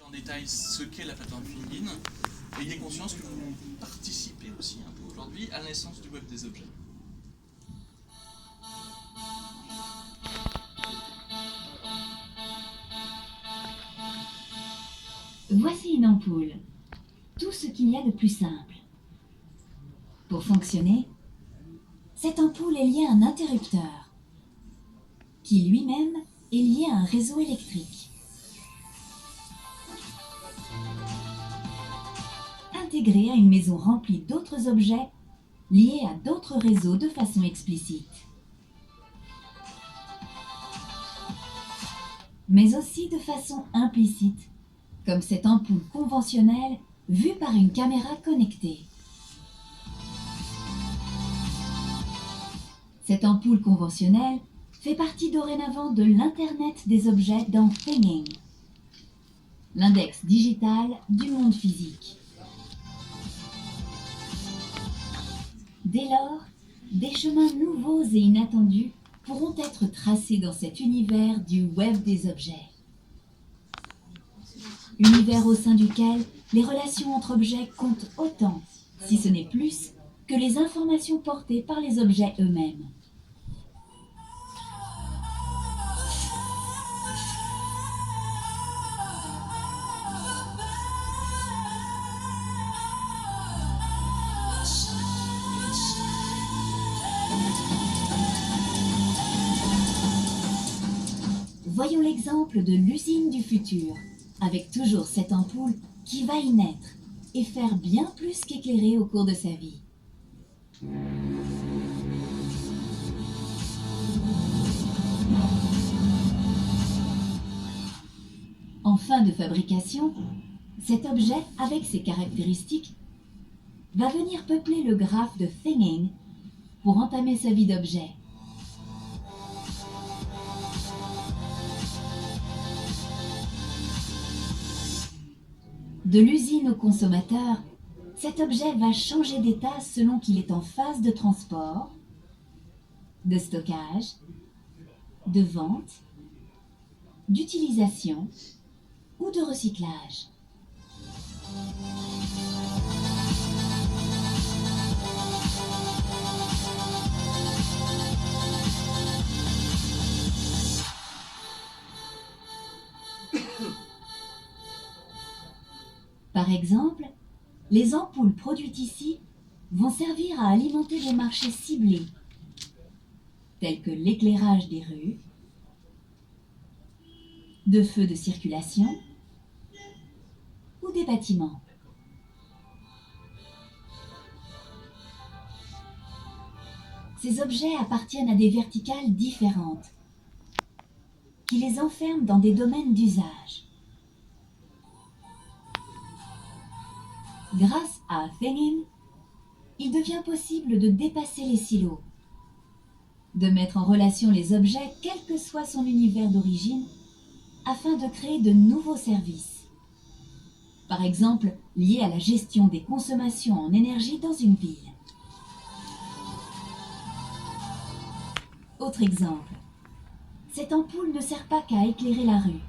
en détail ce qu'est la plateforme Thingin, et il est conscient que vous participez aussi un peu aujourd'hui à la naissance du web des objets. Voici une ampoule. Tout ce qu'il y a de plus simple. Pour fonctionner, cette ampoule est liée à un interrupteur, qui lui-même est lié à un réseau électrique. Intégré à une maison remplie d'autres objets, liés à d'autres réseaux de façon explicite. Mais aussi de façon implicite, comme cette ampoule conventionnelle vue par une caméra connectée. Cette ampoule conventionnelle fait partie dorénavant de l'Internet des objets dans Thingin, l'index digital du monde physique. Dès lors, des chemins nouveaux et inattendus pourront être tracés dans cet univers du web des objets. Univers au sein duquel les relations entre objets comptent autant, si ce n'est plus, que les informations portées par les objets eux-mêmes. Voyons l'exemple de l'usine du futur, avec toujours cette ampoule qui va y naître et faire bien plus qu'éclairer au cours de sa vie. En fin de fabrication, cet objet, avec ses caractéristiques, va venir peupler le graphe de Thingin pour entamer sa vie d'objet. De l'usine au consommateur, cet objet va changer d'état selon qu'il est en phase de transport, de stockage, de vente, d'utilisation ou de recyclage. Par exemple, les ampoules produites ici vont servir à alimenter des marchés ciblés, tels que l'éclairage des rues, de feux de circulation ou des bâtiments. Ces objets appartiennent à des verticales différentes, qui les enferment dans des domaines d'usage. Grâce à Thingin, il devient possible de dépasser les silos, de mettre en relation les objets quel que soit son univers d'origine, afin de créer de nouveaux services. Par exemple, liés à la gestion des consommations en énergie dans une ville. Autre exemple, cette ampoule ne sert pas qu'à éclairer la rue.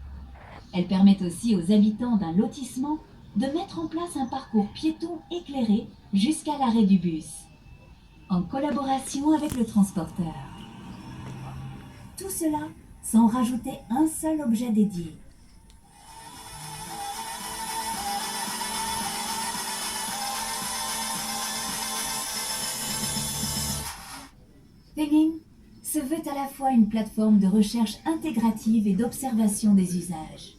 Elle permet aussi aux habitants d'un lotissement de mettre en place un parcours piéton éclairé jusqu'à l'arrêt du bus, en collaboration avec le transporteur. Tout cela sans rajouter un seul objet dédié. Thingin se veut à la fois une plateforme de recherche intégrative et d'observation des usages.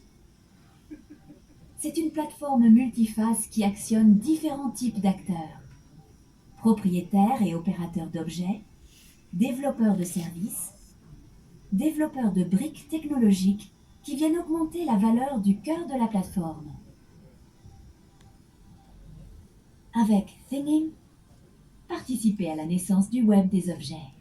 C'est une plateforme multiface qui actionne différents types d'acteurs. Propriétaires et opérateurs d'objets, développeurs de services, développeurs de briques technologiques qui viennent augmenter la valeur du cœur de la plateforme. Avec Thingin, participez à la naissance du web des objets.